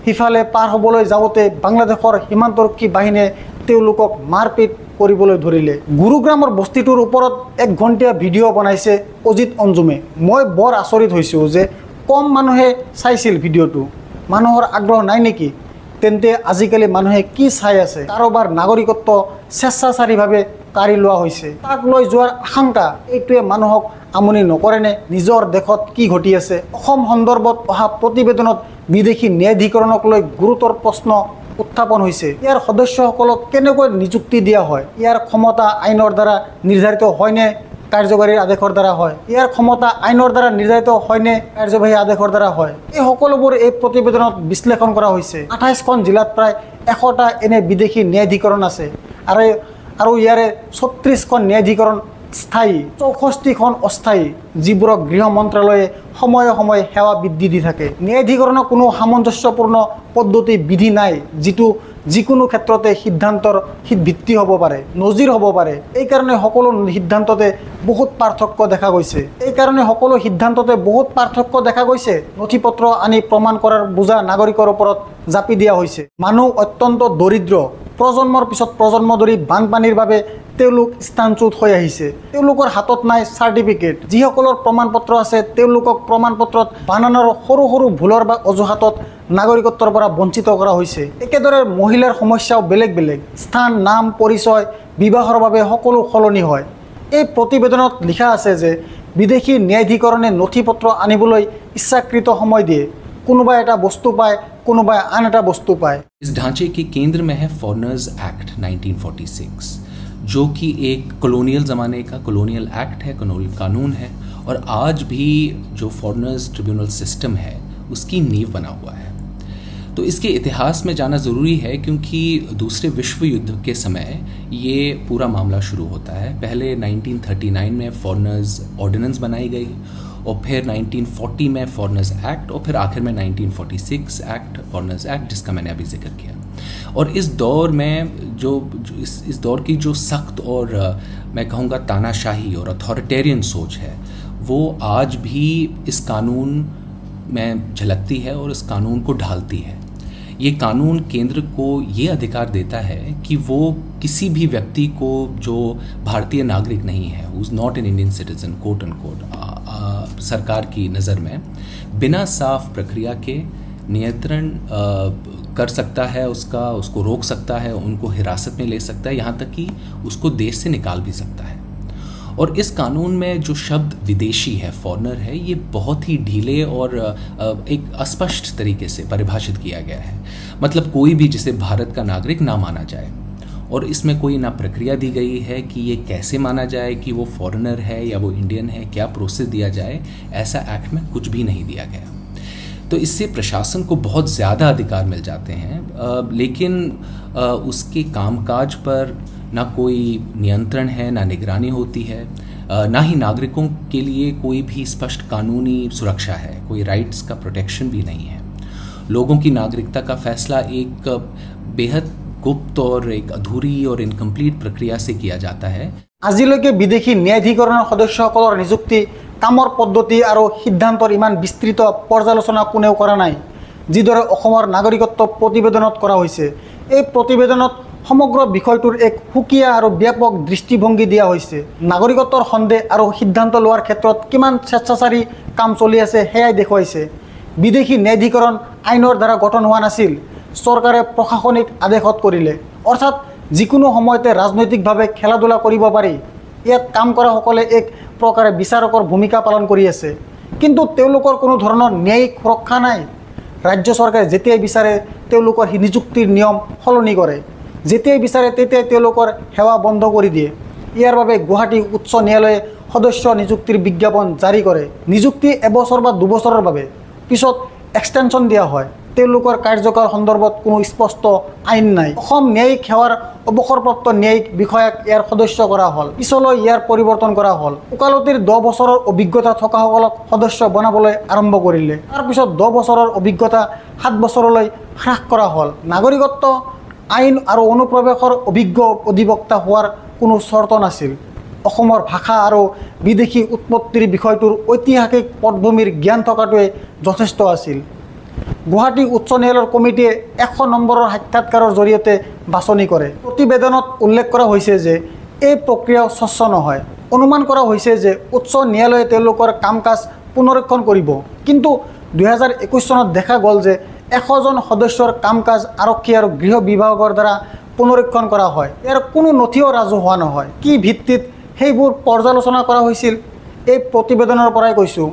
সিফালে পাৰ হ'বলৈ যাওঁতে বাংলাদেশৰ সীমান্তৰক্ষী বাহিনীয়ে তেওঁলোকক মাৰপিট কৰিবলৈ ধৰিলে। গুৰুগ্ৰামৰ বস্তিটোৰ ওপৰত 1 ঘণ্টীয়া ভিডিঅ' বনাইছে অজিত অঞ্জুমে। মই বৰ আচৰিত হৈছোঁ যে কম মানুহে চাইছিল ভিডিঅ'টো। মানুহৰ আগ্ৰহ নাই নেকি? তেন্তে আজিকালি মানুহে কি চাই আছে? কাৰোবাৰ নাগৰিকত্ব স্বেচ্ছাচাৰীভাৱে কাঢ়ি লোৱা হৈছে, তাক লৈ যোৱাৰ আশংকা, এইটোৱে মানুহক আমনি নকৰেনে? নিজৰ দেশত কি ঘটি আছে? অসম সন্দৰ্ভত অহা প্ৰতিবেদনত বিদেশী ন্যায়াধিকৰণক লৈ গুৰুতৰ প্ৰশ্ন উত্থাপন হৈছে। ইয়াৰ সদস্যসকলক কেনেকৈ নিযুক্তি দিয়া হয়? ইয়াৰ ক্ষমতা আইনৰ দ্বাৰা নিৰ্ধাৰিত হয়নে কাৰ্যকাৰী আদেশৰ দ্বাৰা হয়? ইয়াৰ ক্ষমতা আইনৰ দ্বাৰা নিৰ্ধাৰিত হয়নে কাৰ্যবাহী আদেশৰ দ্বাৰা হয়? এই সকলোবোৰ এই প্ৰতিবেদনত বিশ্লেষণ কৰা হৈছে। 28খন জিলাত প্ৰায় 100টা এনে বিদেশী ন্যায়াধিকৰণ আছে আৰু ইয়াৰে 36খন ন্যায়াধিকৰণ স্থায়ী, 64খন অস্থায়ী, যিবোৰক গৃহ মন্ত্ৰালয়ে সময়ে সময়ে সেৱা বৃদ্ধি দি থাকে। ন্যায়াধিকৰণৰ কোনো সামঞ্জস্যপূৰ্ণ পদ্ধতি বিধি নাই যিটো যিকোনো ক্ষেত্ৰতে সিদ্ধান্তৰ ভিত্তি হ'ব পাৰে, নজিৰ হ'ব পাৰে। এইকাৰণে সকলো সিদ্ধান্ততে বহুত পাৰ্থক্য দেখা গৈছে। নথিপত্ৰ আনি প্ৰমাণ কৰাৰ বোজা নাগৰিকৰ ওপৰত জাপি দিয়া হৈছে। মানুহ অত্যন্ত দৰিদ্ৰ। প্ৰজন্মৰ পিছত প্ৰজন্ম ধৰি বানপানীৰ বাবে তেওঁলোক স্থানচ্যুত হৈ আহিছে। তেওঁলোকৰ হাতত নাই চাৰ্টিফিকেট। যিসকলৰ প্ৰমাণপত্ৰ আছে তেওঁলোকক প্ৰমাণপত্ৰত বানানৰ সৰু সৰু ভুলৰ বা অজুহাতত নাগৰিকত্বৰ পৰা বঞ্চিত কৰা হৈছে। একেদৰে মহিলাৰ সমস্যাও বেলেগ বেলেগ। স্থান, নাম, পৰিচয়, বিবাহৰ বাবে সকলো সলনি হয়। এই প্ৰতিবেদনত লিখা আছে যে বিদেশী ন্যায়াধিকৰণে নথিপত্ৰ আনিবলৈ ইচ্ছাকৃত সময় দিয়ে। কোনোবাই এটা বস্তু পায় কোনোবাই আন এটা বস্তু পায়। इस ढांचे के केंद्र में है फॉरेनर्स एक्ट 1946, जो कि एक कॉलोनियल ज़माने का कॉलोनियल एक्ट है, कॉलोनियल कानून है, और आज भी जो फॉरेनर्स ट्रिब्यूनल सिस्टम है उसकी नींव बना हुआ है। तो इसके इतिहास में जाना ज़रूरी है क्योंकि दूसरे विश्व युद्ध के समय ये पूरा मामला शुरू होता है। पहले 1939 में फॉरेनर्स ऑर्डिनेंस बनाई गई, और फिर 1940 में फॉरेनर्स एक्ट, और फिर आखिर में 1946 एक्ट, फॉरेनर्स एक्ट, जिसका मैंने अभी जिक्र किया। और इस दौर में इस दौर की जो सख्त और मैं कहूँगा तानाशाही और अथॉरिटेरियन सोच है, वो आज भी इस कानून में झलकती है और इस कानून को ढालती है। ये कानून केंद्र को ये अधिकार देता है कि वो किसी भी व्यक्ति को जो भारतीय नागरिक नहीं है, who is not an Indian citizen, quote and quote, सरकार की नज़र में बिना साफ प्रक्रिया के नियंत्रण कर सकता है, उसको रोक सकता है, उनको हिरासत में ले सकता है, यहाँ तक कि उसको देश से निकाल भी सकता है। और इस कानून में जो शब्द विदेशी है, फॉरेनर है, ये बहुत ही ढीले और एक अस्पष्ट तरीके से परिभाषित किया गया है। मतलब कोई भी जिसे भारत का नागरिक ना माना जाए, और इसमें कोई ना प्रक्रिया दी गई है कि ये कैसे माना जाए कि वो फॉरेनर है या वो इंडियन है, क्या प्रोसेस दिया जाए, ऐसा एक्ट में कुछ भी नहीं दिया गया। तो इससे प्रशासन को बहुत ज़्यादा अधिकार मिल जाते हैं, लेकिन उसके कामकाज पर ना कोई नियंत्रण है, ना निगरानी होती है, ना ही नागरिकों के लिए कोई भी स्पष्ट कानूनी सुरक्षा है, कोई राइट्स का प्रोटेक्शन भी नहीं है। लोगों की नागरिकता का फैसला एक बेहद गुप्त और एक अधूरी और इनकम्प्लीट प्रक्रिया से किया जाता है। আজিলৈকে বিদেশী ন্যায়াধিকৰণৰ সদস্যসকলৰ নিযুক্তি, কামৰ পদ্ধতি আৰু সিদ্ধান্তৰ ইমান বিস্তৃত পৰ্যালোচনা কোনেও কৰা নাই, যিদৰে অসমৰ নাগৰিকত্ব প্ৰতিবেদনত কৰা হৈছে। এই প্ৰতিবেদনত সমগ্ৰ বিষয়টোৰ এক সুকীয়া আৰু ব্যাপক দৃষ্টিভংগী দিয়া হৈছে। নাগৰিকত্বৰ সন্দেহ আৰু সিদ্ধান্ত লোৱাৰ ক্ষেত্ৰত কিমান স্বেচ্ছাচাৰী কাম চলি আছে সেয়াই দেখুৱাইছে। বিদেশী ন্যায়াধিকৰণ আইনৰ দ্বাৰা গঠন হোৱা নাছিল, চৰকাৰে প্ৰশাসনিক আদেশত কৰিলে। অৰ্থাৎ যিকোনো সময়তে ৰাজনৈতিকভাৱে খেলা ধূলা কৰিব পাৰি। ইয়াত কাম কৰাসকলে এক প্ৰকাৰে বিচাৰকৰ ভূমিকা পালন কৰি আছে, কিন্তু তেওঁলোকৰ কোনো ধৰণৰ ন্যায়িক সুৰক্ষা নাই। ৰাজ্য চৰকাৰে যেতিয়াই বিচাৰে তেওঁলোকৰ নিযুক্তিৰ নিয়ম সলনি কৰে, যেতিয়াই বিচাৰে তেতিয়াই তেওঁলোকৰ সেৱা বন্ধ কৰি দিয়ে। ইয়াৰ বাবে গুৱাহাটী উচ্চ ন্যায়ালয়ে সদস্য নিযুক্তিৰ বিজ্ঞাপন জাৰি কৰে। নিযুক্তি এবছৰ বা দুবছৰৰ বাবে, পিছত এক্সটেনশ্যন দিয়া হয়। তেওঁলোকৰ কাৰ্যকাল সন্দৰ্ভত কোনো স্পষ্ট আইন নাই। অসম ন্যায়িক সেৱাৰ অৱসৰপ্ৰাপ্ত ন্যায়িক বিষয়াক ইয়াৰ সদস্য কৰা হ'ল, পিছলৈ ইয়াৰ পৰিৱৰ্তন কৰা হ'ল। ওকালতিৰ 10 বছৰৰ অভিজ্ঞতা থকাসকলক সদস্য বনাবলৈ আৰম্ভ কৰিলে। তাৰপিছত 10 বছৰৰ অভিজ্ঞতা 7 বছৰলৈ হ্ৰাস কৰা হ'ল। নাগৰিকত্ব আইন আৰু অনুপ্ৰৱেশৰ অভিজ্ঞ অধিবক্তা হোৱাৰ কোনো চৰ্ত নাছিল। অসমৰ ভাষা আৰু বিদেশী উৎপত্তিৰ বিষয়টোৰ ঐতিহাসিক পটভূমিৰ জ্ঞান থকাটোৱে যথেষ্ট আছিল। গুৱাহাটী উচ্চ ন্যায়ালয়ৰ কমিটিয়ে 100 নম্বৰৰ সাক্ষাৎকাৰৰ জৰিয়তে বাছনি কৰে। প্ৰতিবেদনত উল্লেখ কৰা হৈছে যে এই প্ৰক্ৰিয়াও স্বচ্ছ নহয়। অনুমান কৰা হৈছে যে উচ্চ ন্যায়ালয়ে তেওঁলোকৰ কাম কাজ পুনৰীক্ষণ কৰিব, কিন্তু 2021 চনত দেখা গ'ল যে 100 জন সদস্যৰ কাম কাজ আৰক্ষী আৰু গৃহ বিভাগৰ দ্বাৰা পুনৰীক্ষণ কৰা হয়। ইয়াৰ কোনো নথিও ৰাজহুৱা নহয়। কি ভিত্তিত সেইবোৰ পৰ্যালোচনা কৰা হৈছিল? এই প্ৰতিবেদনৰ পৰাই কৈছোঁ।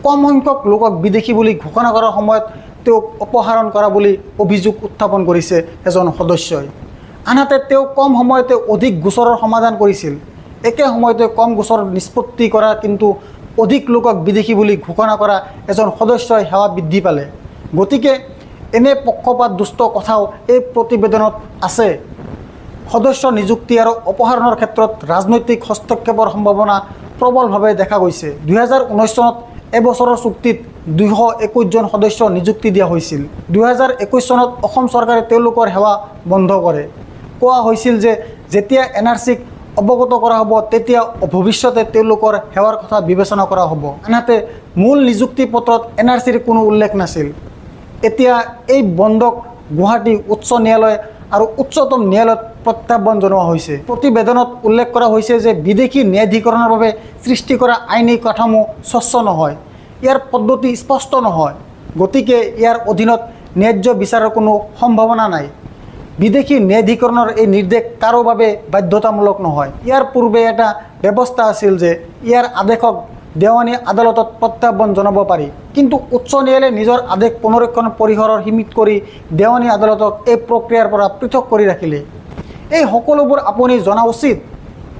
কম সংখ্যক লোকক বিদেশী বুলি ঘোষণা কৰাৰ সময়ত তেওঁক অপহৰণ কৰা বুলি অভিযোগ উত্থাপন কৰিছে এজন সদস্যই। আনহাতে তেওঁ কম সময়তে অধিক গোচৰৰ সমাধান কৰিছিল। একে সময়তে কম গোচৰ নিষ্পত্তি কৰা কিন্তু অধিক লোকক বিদেশী বুলি ঘোষণা কৰা এজন সদস্যই সেৱা বৃদ্ধি পালে। গতিকে এনে পক্ষপাত দুষ্ট কথাও এই প্ৰতিবেদনত আছে। সদস্য নিযুক্তি আৰু অপহৰণৰ ক্ষেত্ৰত ৰাজনৈতিক হস্তক্ষেপৰ সম্ভাৱনা প্ৰবলভাৱে দেখা গৈছে। 2019 চনত এবছৰৰ চুক্তিত 221 জন সদস্য নিযুক্তি দিয়া হৈছিল। 2021 চনত অসম চৰকাৰে তেওঁলোকৰ সেৱা বন্ধ কৰে। কোৱা হৈছিল যে যেতিয়া NRCক অৱগত কৰা হ'ব তেতিয়া ভৱিষ্যতে তেওঁলোকৰ সেৱাৰ কথা বিবেচনা কৰা হ'ব। আনহাতে মূল নিযুক্তি পত্ৰত NRCৰ কোনো উল্লেখ নাছিল। এতিয়া এই বন্ধক গুৱাহাটী উচ্চ ন্যায়ালয় আৰু উচ্চতম ন্যায়ালয়ত প্ৰত্যাহ্বান জনোৱা হৈছে। প্ৰতিবেদনত উল্লেখ কৰা হৈছে যে বিদেশী ন্যায়াধিকৰণৰ বাবে সৃষ্টি কৰা আইনী কাঠামো স্বচ্ছ নহয়, ইয়াৰ পদ্ধতি স্পষ্ট নহয়। গতিকে ইয়াৰ অধীনত ন্যায্য বিচাৰৰ কোনো সম্ভাৱনা নাই। বিদেশী ন্যায়াধিকৰণৰ এই নিৰ্দেশ কাৰো বাবে বাধ্যতামূলক নহয়। ইয়াৰ পূৰ্বে এটা ব্যৱস্থা আছিল যে ইয়াৰ আদেশক দেৱানী আদালতত প্ৰত্যাহ্বান জনাব পাৰি। কিন্তু উচ্চ ন্যায়ালয়ে নিজৰ আদেশ পুনৰীক্ষণ পৰিসৰৰ সীমিত কৰি দেৱানী আদালতক এই প্ৰক্ৰিয়াৰ পৰা পৃথক কৰি ৰাখিলে। এই সকলোবোৰ আপুনি জনা উচিত,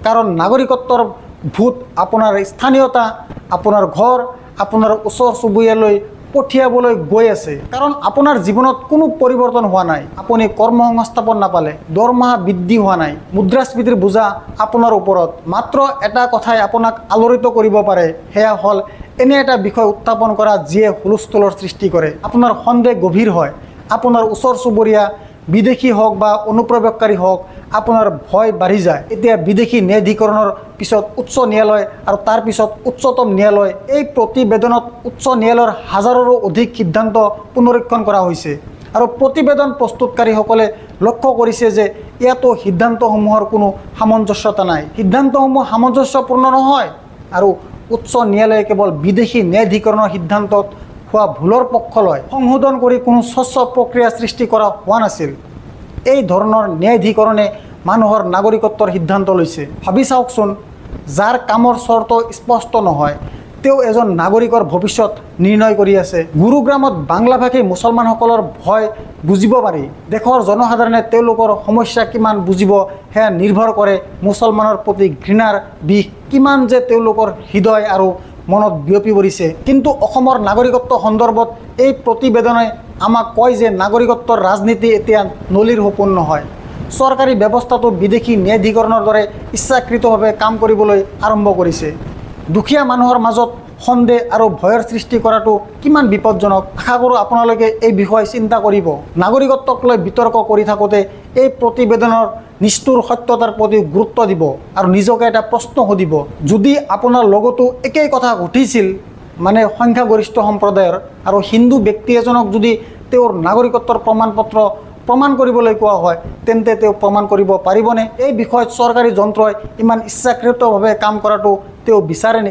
কাৰণ নাগৰিকত্বৰ ভোট আপোনাৰ স্থানীয়তা, আপোনাৰ ঘৰ, আপোনাৰ ওচৰ চুবুৰীয়ালৈ পঠিয়াবলৈ গৈ আছে। কাৰণ আপোনাৰ জীৱনত কোনো পৰিৱৰ্তন হোৱা নাই। আপুনি কৰ্মসংস্থাপন নাপালে, দৰমহা বৃদ্ধি হোৱা নাই, মুদ্ৰাস্ফীতিৰ বোজা আপোনাৰ ওপৰত। মাত্ৰ এটা কথাই আপোনাক আলোড়িত কৰিব পাৰে, সেয়া হ'ল এনে এটা বিষয় উত্থাপন কৰা যিয়ে হুলস্থুলৰ সৃষ্টি কৰে। আপোনাৰ সন্দেহ গভীৰ হয়। আপোনাৰ ওচৰ চুবুৰীয়া বিদেশী হওক বা অনুপ্ৰৱেশকাৰী হওক, আপোনাৰ ভয় বাঢ়ি যায়। এতিয়া বিদেশী ন্যায়াধিকৰণৰ পিছত উচ্চ ন্যায়ালয় আৰু তাৰ পিছত উচ্চতম ন্যায়ালয়। এই প্ৰতিবেদনত উচ্চ ন্যায়ালয়ৰ হাজাৰৰো অধিক সিদ্ধান্ত পুনৰীক্ষণ কৰা হৈছে আৰু প্ৰতিবেদন প্ৰস্তুতকাৰীসকলে লক্ষ্য কৰিছে যে ইয়াতো সিদ্ধান্তসমূহৰ কোনো সামঞ্জস্যতা নাই। সিদ্ধান্তসমূহ সামঞ্জস্যপূৰ্ণ নহয় আৰু উচ্চ ন্যায়ালয়ে কেৱল বিদেশী ন্যায়াধিকৰণৰ সিদ্ধান্তত হোৱা ভুলৰ পক্ষ লয়। সংশোধন কৰি কোনো স্বচ্ছ প্ৰক্ৰিয়া সৃষ্টি কৰা হোৱা নাছিল। এই ধৰণৰ ন্যায়াধিকৰণে মানুহৰ নাগৰিকত্বৰ সিদ্ধান্ত লৈছে। ভাবি চাওকচোন, যাৰ কামৰ চৰ্ত স্পষ্ট নহয় তেওঁ এজন নাগৰিকৰ ভৱিষ্যত নিৰ্ণয় কৰি আছে। গুৰুগ্ৰামত বাংলাভাষী মুছলমানসকলৰ ভয় বুজিব পাৰি। দেশৰ জনসাধাৰণে তেওঁলোকৰ সমস্যা কিমান বুজিব সেয়া নিৰ্ভৰ কৰে মুছলমানৰ প্ৰতি ঘৃণাৰ বিষ কিমান যে তেওঁলোকৰ হৃদয় আৰু মনত বিয়পি পৰিছে। কিন্তু অসমৰ নাগৰিকত্ব সন্দৰ্ভত এই প্ৰতিবেদনে আমাক কয় যে নাগৰিকত্বৰ ৰাজনীতি এতিয়া নলীৰ সপোন নহয়। চৰকাৰী ব্যৱস্থাটো বিদেশী ন্যায়াধিকৰণৰ দৰে ইচ্ছাকৃতভাৱে কাম কৰিবলৈ আৰম্ভ কৰিছে। দুখীয়া মানুহৰ মাজত সন্দেহ আৰু ভয়ৰ সৃষ্টি কৰাটো কিমান বিপদজনক। আশা কৰোঁ আপোনালোকে এই বিষয়ে চিন্তা কৰিব। নাগৰিকত্বক লৈ বিতৰ্ক কৰি থাকোঁতে এই প্ৰতিবেদনৰ নিষ্ঠুৰ সত্যতাৰ প্ৰতি গুৰুত্ব দিব আৰু নিজকে এটা প্ৰশ্ন সুধিব, যদি আপোনাৰ লগতো একেই কথা ঘটিছিল, মানে সংখ্যাগৰিষ্ঠ সম্প্ৰদায়ৰ আৰু হিন্দু ব্যক্তি এজনক যদি তেওঁৰ নাগৰিকত্বৰ প্ৰমাণপত্ৰ প্ৰমাণ কৰিবলৈ কোৱা হয়, তেন্তে তেওঁ প্ৰমাণ কৰিব পাৰিবনে? এই বিষয়ত চৰকাৰী যন্ত্ৰই ইমান ইচ্ছাকৃতভাৱে কাম কৰাটো তেওঁ বিচাৰে নেকি?